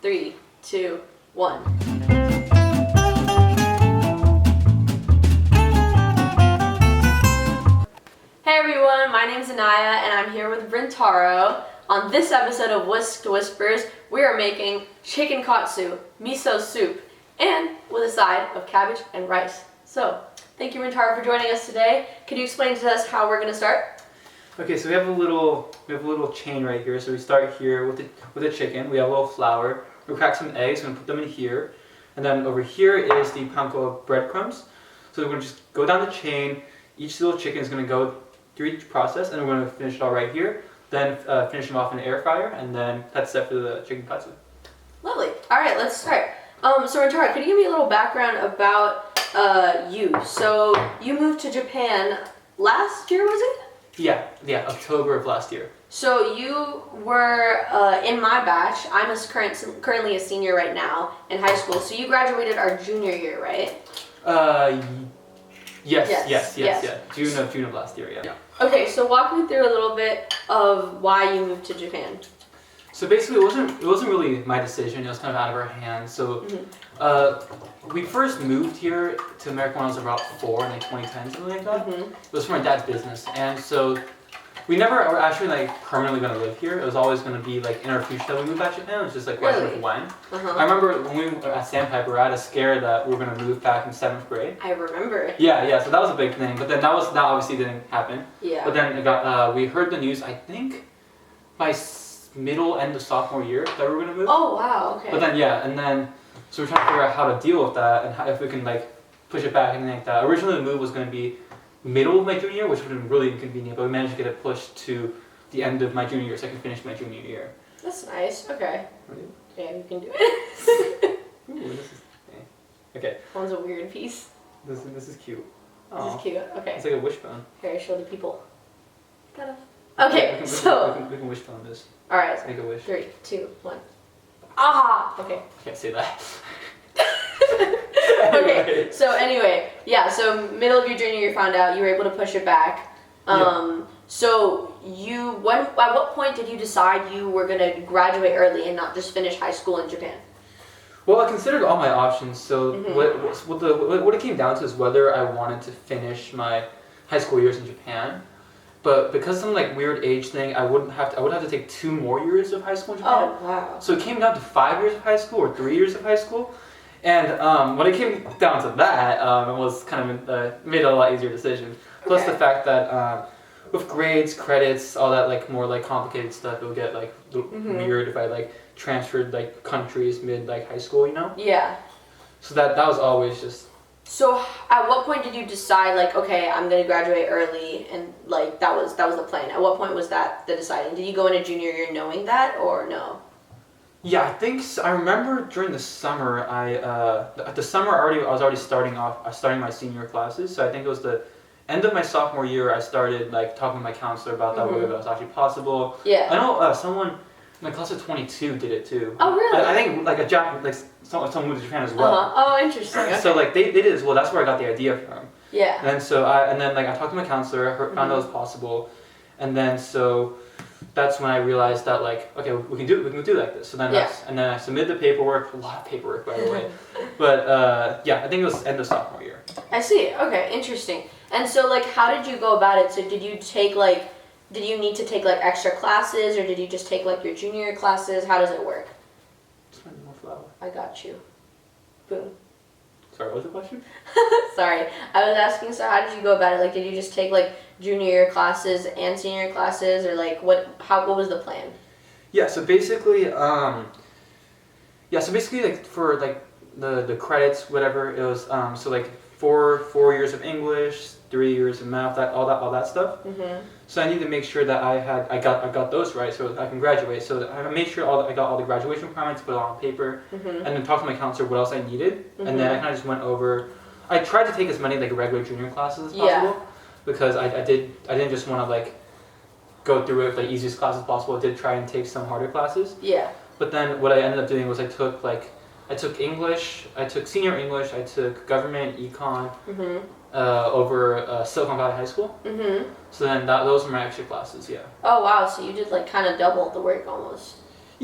3, 2, 1. Hey everyone, my name's Inaaya and I'm here with Rintaro. On this episode of Whisked Whispers, we are making chicken katsu, miso soup, and with a side of cabbage and rice. So, thank you Rintaro for joining us today. Can you explain to us how we're going to start? Okay, so we have a little chain right here. So we start here with the chicken. We have a little flour. We'll crack some eggs. We're gonna put them in here, and then over here is the panko of breadcrumbs. So we're gonna just go down the chain. Each little chicken is gonna go through each process, and we're gonna finish it all right here. Then finish them off in the air fryer, and then that's it for the chicken katsu. Lovely. All right, let's start. So Rintaro, could you give me a little background about you? So you moved to Japan last year, was it? Yeah, October of last year. So you were in my batch. I'm currently a senior right now in high school. So you graduated our junior year, right? Yes. June of last year, yeah. Okay, so walk me through a little bit of why you moved to Japan. So basically, it wasn't really my decision. It was kind of out of our hands. So, we first moved here to America when I was about 4 in like 2010, something like that. It was for my dad's business, and so we never were actually like permanently going to live here. It was always going to be like in our future that we moved back to Japan. It was just like question of when. I remember when we were at Sandpiper, I had a scare that we were going to move back in 7th grade. I remember. Yeah. So that was a big thing. But then that obviously didn't happen. Yeah. But then we heard the news. I think by end of sophomore year that we were going to move. Oh wow, okay. But then so we're trying to figure out how to deal with that and if we can like push it back and anything like that. Originally the move was going to be middle of my junior year, which would have been really inconvenient, but we managed to get it pushed to the end of my junior year so I can finish my junior year. That's nice, okay. Ready? Yeah, you can do it. Ooh, this is okay. One's a weird piece. This is cute. This is cute, okay. It's like a wishbone. Here, show the people. Kind of. We Okay, can wishbone this. Alright. Let's make a wish. 3, 2, 1. Ah! Okay. Can't say that. Okay, so anyway, yeah, so middle of your junior year, you found out you were able to push it back. So at what point did you decide you were going to graduate early and not just finish high school in Japan? Well, I considered all my options. So what it came down to is whether I wanted to finish my high school years in Japan. But because of some like weird age thing, I would have to take 2 more years of high school in Japan. Oh wow! So it came down to 5 years of high school or 3 years of high school, and when it came down to that, it was kind of made it a lot easier decision. Plus the fact that with grades, credits, all that like more like complicated stuff, it would get like weird if I like transferred like countries mid like high school, you know? Yeah. So that was always just. So at what point did you decide like, okay, I'm gonna graduate early, and like that was the plan? At what point was that the deciding? Did you go into junior year knowing that or no? Yeah, I think so. I remember during the summer, I was already starting my senior classes. So I think it was the end of my sophomore year. I started like talking to my counselor about that whether that was actually possible. Yeah. I know someone in my class of 22 did it too. Oh really? I think like someone moved to Japan as well. Oh, interesting. Okay. So like they did it as well. That's where I got the idea from. Yeah. And then I talked to my counselor, found out it was possible, and then so that's when I realized that like okay we can do it like this. So then and then I submitted the paperwork. A lot of paperwork by the way. But I think it was end of sophomore year. I see. Okay, interesting. And so like how did you go about it? So did you need to take like extra classes, or did you just take like your junior year classes? How does it work? Just find more flour. I got you. Boom. Sorry, what was the question? Sorry, I was asking. So how did you go about it? Like, did you just take like junior year classes and senior year classes, or like what was the plan? Yeah. So basically, like for like the credits, whatever it was. So like 4 years of English, 3 years of math, all that stuff. So I need to make sure that I got those right so I can graduate. So I made sure I got all the graduation requirements, put it on paper, and then talked to my counselor what else I needed, and then I kind of just went over. I tried to take as many like regular junior classes as possible because I didn't just want to like go through it the easiest classes possible. I did try and take some harder classes. Yeah. But then what I ended up doing was I took English, I took senior English, I took government, econ, over Silicon Valley High School. So then those were my extra classes, yeah. Oh wow, so you did like kind of double the work almost.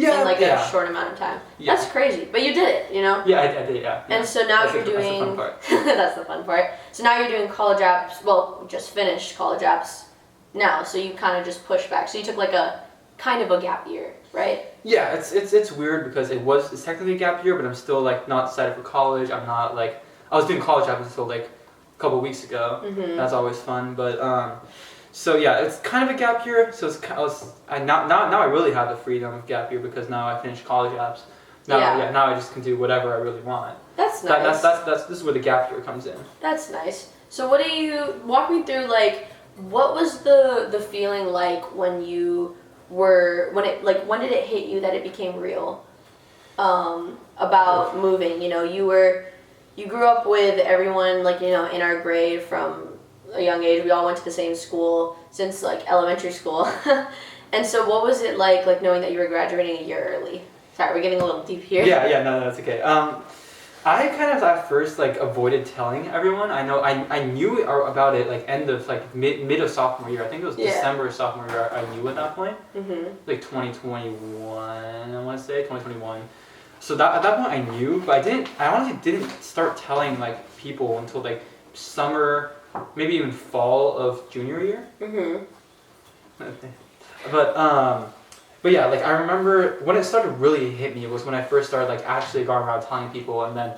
in like yeah. a short amount of time. Yeah. That's crazy, but you did it, you know? Yeah, I did, yeah. And so now That's you're doing... That's the fun part. That's the fun part. So now you're doing college apps, well, just finished college apps now, so you kind of just push back. So you took like a kind of a gap year, right? Yeah, it's weird because it's technically a gap year, but I'm still like not decided for college. I'm not like, I was doing college apps until like a couple weeks ago. Mm-hmm. That's always fun, but so yeah, it's kind of a gap year. So now I really have the freedom of gap year because now I finished college apps. Now I just can do whatever I really want. That's nice. This is where the gap year comes in. That's nice. So what do you walk me through? Like, what was the feeling like when you were when did it hit you that it became real? About moving. You know, you grew up with everyone like in our grade from a young age. We all went to the same school since like elementary school. And so what was it like knowing that you were graduating a year early? Sorry, we're getting a little deep here. Yeah, no, that's okay. I kind of at first like avoided telling everyone. I knew about it like end of like mid of sophomore year. I think it was December of sophomore year. I knew at that point. Mm-hmm. Like 2021, I want to say 2021. So at that point I knew, but I honestly didn't start telling like people until like summer, maybe even fall of junior year. Mm-hmm. But yeah, like I remember when it started really hit me was when I first started like actually going around telling people, and then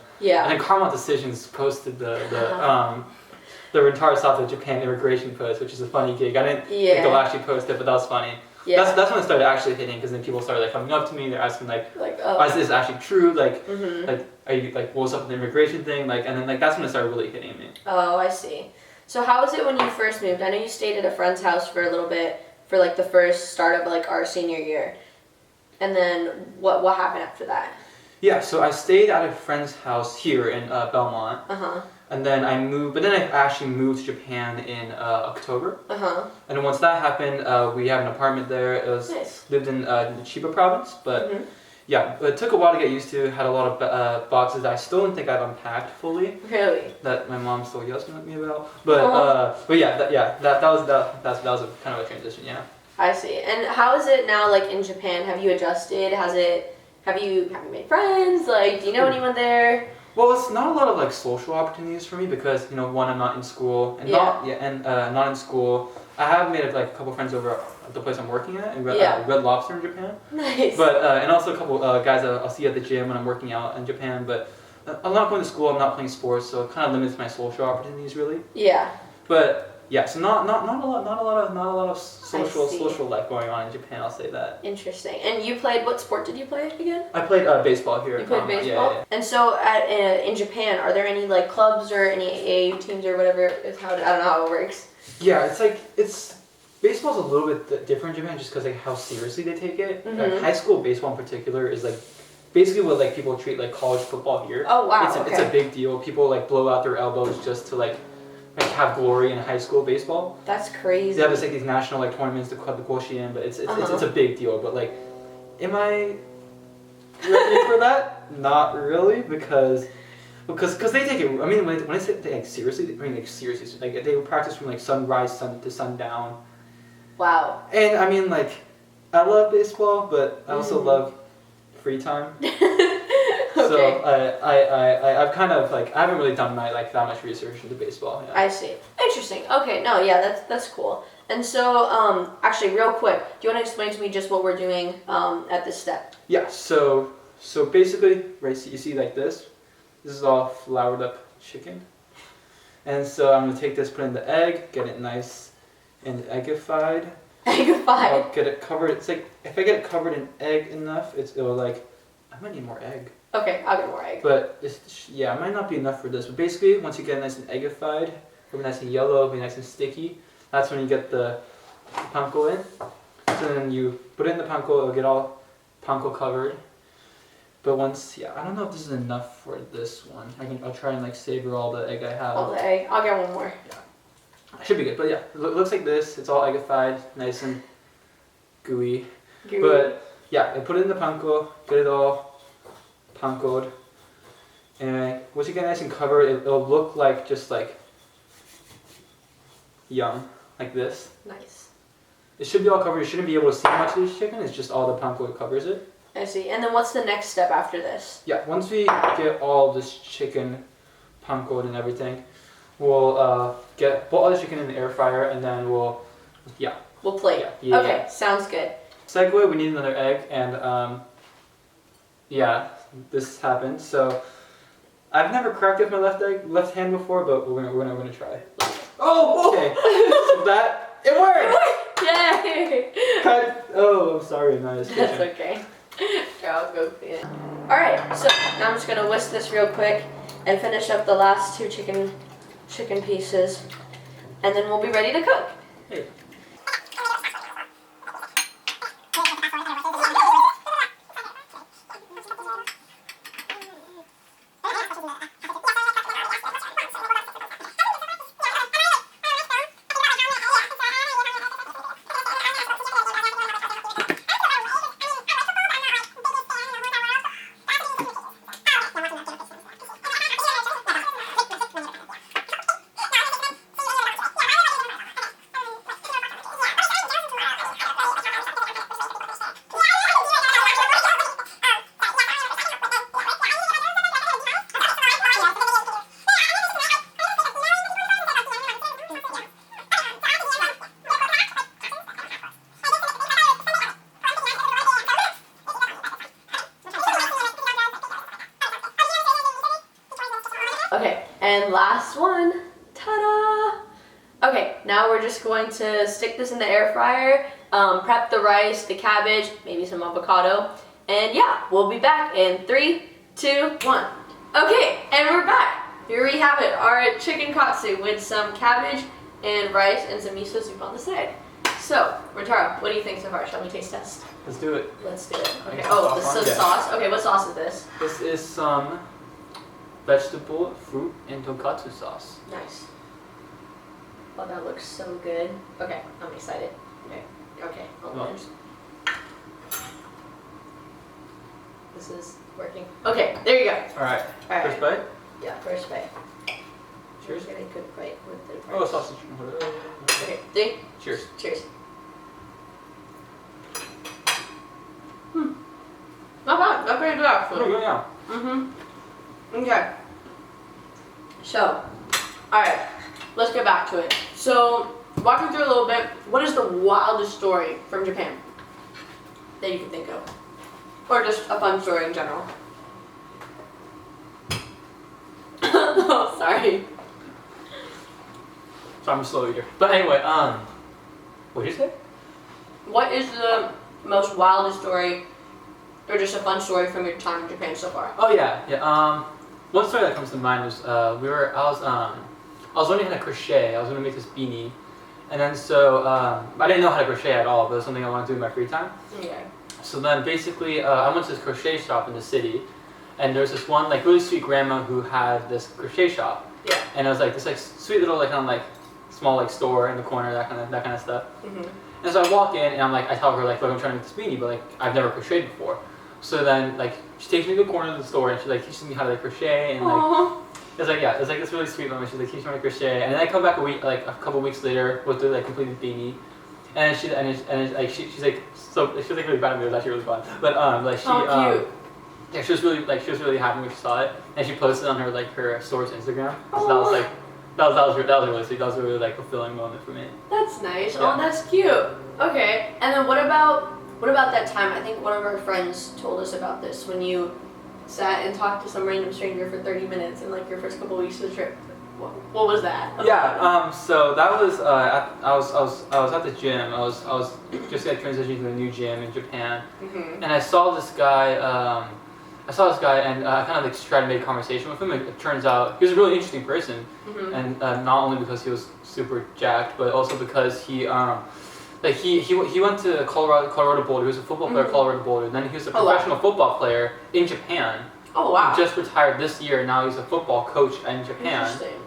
Karma Decisions posted the Rintaro Sato Japan immigration post, which is a funny gig. I didn't think they'll actually post it, but that was funny. Yeah. That's when it started actually hitting, because then people started like coming up to me, they're asking is this actually true? Like, like are you like what's up with the immigration thing? Like, and then like that's when it started really hitting me. Oh, I see. So how was it when you first moved? I know you stayed at a friend's house for a little bit for like the first start of like our senior year, and then what happened after that? Yeah, so I stayed at a friend's house here in Belmont. And then I moved, but then I actually moved to Japan in October. And then once that happened, we have an apartment there. It was lived in the Chiba province, but yeah, it took a while to get used to. Had a lot of boxes that I still don't think I've unpacked fully. Really? That my mom still yells at me about. But yeah, that was a kind of a transition. Yeah. I see. And how is it now? Like in Japan, have you adjusted? Have you made friends? Like, do you know anyone there? Well, it's not a lot of like social opportunities for me because one, I'm not in school, and not in school. I have made like a couple friends over at the place I'm working at in Red Lobster in Japan. Nice. But and also a couple guys I'll see at the gym when I'm working out in Japan. But I'm not going to school. I'm not playing sports, so it kind of limits my social opportunities really. Yeah. But yeah, so not a lot of social life going on in Japan. I'll say that. Interesting. And you played, what sport did you play again? I played baseball here. You played baseball. Yeah. And so in Japan, are there any like clubs or any AAU teams or whatever? I don't know how it works. Yeah, baseball's a little bit different in Japan just because like how seriously they take it. Like, high school baseball in particular is like basically what like people treat like college football here. Oh wow. It's a big deal. People like blow out their elbows just to like have glory in high school baseball. That's crazy. They have like these national like tournaments, the Koshien, but it's a big deal. But like, am I ready for that? Not really, because they take it. I mean, when I say they, like seriously, like they practice from like sunrise to sundown. Wow. And I mean, like, I love baseball, but I also love free time. Okay. So I've kind of like I haven't really done that much research into baseball. Yeah. I see. Interesting. Okay. No. Yeah. That's cool. And so actually, real quick, do you want to explain to me just what we're doing at this step? Yeah. So basically, right. So you see like this. This is all floured up chicken. And so I'm gonna take this, put in the egg, get it nice and eggified. Eggified. I'll get it covered. It's like if I get it covered in egg enough, it'll like I might need more egg. Okay, I'll get more egg. But it might not be enough for this. But basically, once you get it nice and eggified, it'll be nice and yellow, it'll be nice and sticky. That's when you get the panko in. So then you put it in the panko, it'll get all panko covered. But once, I don't know if this is enough for this one. I'll try and like savor all the egg I have. All the egg. I'll get one more. Yeah, it should be good. But yeah, it looks like this. It's all eggified, nice and gooey. But yeah, I put it in the panko, get it all pankoed, and once you get nice and covered, it'll look like just like yum, like this. Nice. It should be all covered. You shouldn't be able to see much of this chicken. It's just all the panko that covers it. I see. And then what's the next step after this? Yeah, once we get all this chicken panko and everything, we'll put all the chicken in the air fryer, and then we'll plate. Yeah. Okay, sounds good. Segue, we need another egg, and this happened. So I've never cracked it with my left hand before, but we're gonna try. Oh, okay. So that it worked. Yay! Oh, I'm sorry, Inaya's kitchen. That's okay. Here, I'll go clean it. All right, so now I'm just gonna whisk this real quick and finish up the last 2 chicken pieces, and then we'll be ready to cook. Hey. Okay, and last one. Ta-da! Okay, now we're just going to stick this in the air fryer, prep the rice, the cabbage, maybe some avocado, and yeah, we'll be back in 3, 2, 1. Okay, and we're back. Here we have it, our chicken katsu with some cabbage and rice and some miso soup on the side. So, Rintaro, what do you think so far? Shall we taste test? Let's do it. Let's do it. Okay. Make Oh, some this is sauce. sauce. Okay, what sauce is this? This is some vegetable, fruit, and tonkatsu sauce. Nice. Oh, that looks so good. Okay, I'm excited. Okay, Well. This is working. Okay, there you go. All right. All right. First bite. Yeah, first bite. Cheers. Get a good bite with the Oh, rice. sausage. Okay, 3. Cheers. Cheers. Not bad. That's pretty good actually. Oh, yeah. Okay. So, alright, let's get back to it. So, walk me through a little bit. What is the wildest story from Japan that you can think of? Or just a fun story in general? Oh, sorry. So I'm a slow eater. But anyway, what did you say? What is the most wildest story, or just a fun story from your time in Japan so far? Oh yeah. One story that comes to mind was I was learning how to crochet. I was gonna make this beanie, and then so I didn't know how to crochet at all, but it was something I wanted to do in my free time. Okay. So then basically I went to this crochet shop in the city, and there was this one like really sweet grandma who had this crochet shop. Yeah. And it was like this like sweet little like kind of like small like store in the corner, that kind of stuff. Mhm. And so I walk in and I tell her like, look, I'm trying to make this beanie, but like I've never crocheted before. So then like she takes me to the corner of the store and she like teaches me how to like crochet and like Aww. it's like this really sweet moment. She's like teaching me how to crochet, and then I come back a couple weeks later with the like completed beanie, and she's like really proud of me. It was actually really fun. But like she Oh, cute. she was really happy when she saw it, and she posted on her store's Instagram. So that was like that was really sweet. That was a really like fulfilling moment for me. That's nice. Yeah. Oh, that's cute. Okay. And then what about that time? I think one of our friends told us about this when you sat and talked to some random stranger for 30 minutes in like your first couple weeks of the trip. What was that? Yeah. So that was I was at the gym. I was just like transitioning to a new gym in Japan, Mhm. and I saw this guy. And I kind of like tried to make conversation with him. It turns out he was a really interesting person, Mhm. and not only because he was super jacked, but also because he went to Colorado Boulder. He was a football player at Colorado Boulder. Then he was a Oh, wow. professional football player in Japan. Oh wow. He just retired this year, and now he's a football coach in Japan. Interesting.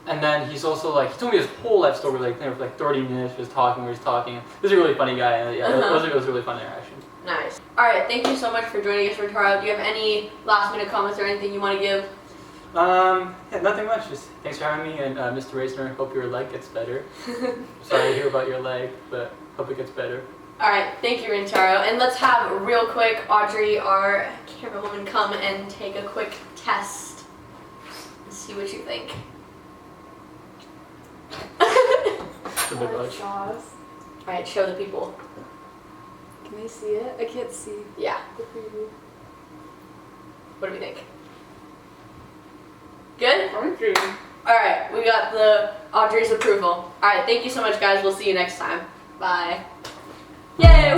And then he's also like, he told me his whole life story, like, for like 30 minutes, just talking. He was a really funny guy, and yeah, Uh-huh. it was a really fun interaction. Nice. All right. Thank you so much for joining us, Rintaro. Do you have any last minute comments or anything you want to give? Yeah, nothing much. Just thanks for having me, and Mr. Reisner, hope your leg gets better. Sorry to hear about your leg, but hope it gets better. All right, thank you, Rintaro. And let's have real quick, Audrey, our camerawoman, come and take a quick test and see what you think. It's a bit much. Sauce. All right, show the people. Can they see it? I can't see Yeah, the preview. what do we think? Good? Okay. All right, we got the Audrey's approval. All right, thank you so much, guys. We'll see you next time. Bye. Yay!